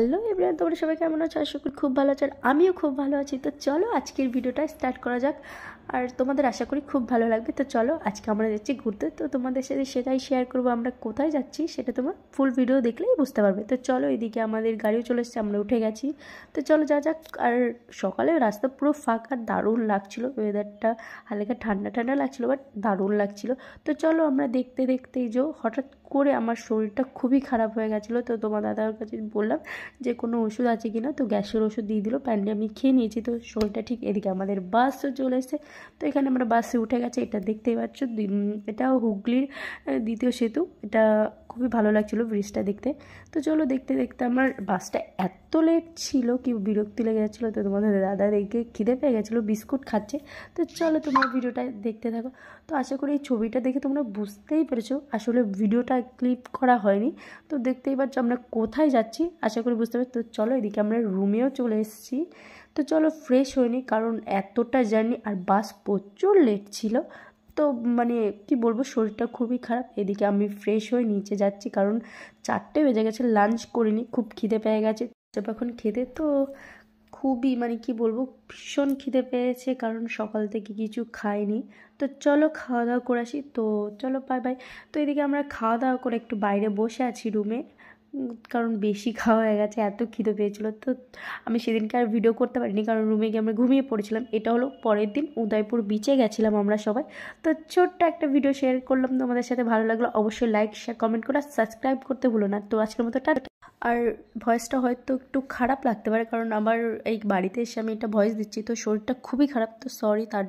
Hello everyone, তোমরা সবাই কেমন আছো? আশা করি খুব ভালো আছো, আর আমিও খুব ভালো আছি। তো চলো আজকের ভিডিওটা স্টার্ট করা যাক, আর তোমাদের আশা করি খুব ভালো লাগবে। তো চলো আজকে আমরা যাচ্ছি ঘুরতে, তো তোমাদের সাথে সেটাই শেয়ার করবো। আমরা কোথায় যাচ্ছি সেটা তোমরা ফুল ভিডিও দেখলেই বুঝতে পারবে। তো চলো, এদিকে আমাদের গাড়িও চলে এসেছে, আমরা উঠে গেছি। তো চলো যা যাক। আর সকালে রাস্তা পুরো ফাঁকা, দারুণ লাগছিলো ওয়েদারটা, হালকা ঠান্ডা ঠান্ডা লাগছিলো, বাট দারুণ লাগছিলো। তো চলো আমরা দেখতে দেখতেই যে হঠাৎ করে আমার শরীরটা খুবই খারাপ হয়ে গেছিলো। তো তোমার দাদার কাছে বললাম যে কোনো ওষুধ আছে কি না, তো গ্যাসের ওষুধ দিয়ে দিল, প্যান্ডে আমি খেয়ে নিয়েছি। তো শরীরটা ঠিক। এদিকে আমাদের বাসও চলে এসেছে, তো এখানে আমরা বাসে উঠে গেছে। এটা দেখতেই পাচ্ছ, এটাও হুগলির দ্বিতীয় সেতু। এটা খুবই ভালো লাগছিলো ব্রিজটা দেখতে। তো চলো দেখতে দেখতে আমার বাসটা এত লেট ছিল কি বিরক্তি লেগে যাচ্ছিলো। তো তোমাদের দাদা দেখে খিদে পেয়ে গেছিলো, বিস্কুট খাচ্ছে। তো চলো তোমরা ভিডিওটা দেখতে থাকো। তো আশা করি এই ছবিটা দেখে তোমরা বুঝতেই পেরেছো, আসলে ভিডিওটা ক্লিপ করা হয়নি। তো দেখতেই পাচ্ছ আমরা কোথায় যাচ্ছি, আশা করি বুঝতে পারছি। তো চলো এদিকে আমরা রুমেও চলে এসেছি। তো চলো ফ্রেশ হয়নি, কারণ এতটা জার্নি আর বাস প্রচুর লেট ছিল। তো মানে কি বলবো, শরীরটা খুবই খারাপ। এদিকে আমি ফ্রেশ হয়ে নিচে যাচ্ছি, কারণ 4টে বেজে গেছে, লাঞ্চ করিনি, খুব খিদে পেয়ে গেছে এখন খেতে। তো খুবই মানে কি বলবো, ভীষণ খিদে পেয়েছে, কারণ সকাল থেকে কিছু খাইনি। তো চলো খাওয়া দাওয়া করে আসি। তো চলো বাই বাই। তো এদিকে আমরা খাওয়া দাওয়া করে একটু বাইরে বসে আছি রুমে, কারণ বেশি খাওয়া হয়ে গেছে, এত খিদে পেয়েছিলো। তো আমি সেদিনকে আর ভিডিও করতে পারিনি, কারণ রুমে গিয়ে আমরা ঘুমিয়ে পড়েছিলাম। এটা হলো পরের দিন, উদয়পুর বিচে গেছিলাম আমরা সবাই। তো ছোট্ট একটা ভিডিও শেয়ার করলাম তোমাদের সাথে, ভালো লাগলো অবশ্যই লাইক শেয়ার কমেন্ট করে সাবস্ক্রাইব করতে ভুলো না। তো আজকের মতো টাটা। আর ভয়েসটা হয়তো একটু খারাপ লাগতে পারে, কারণ আমার এই বাড়িতে এসে আমি একটা ভয়েস দিচ্ছি, তো শরীরটা খুবই খারাপ। তো সরি তার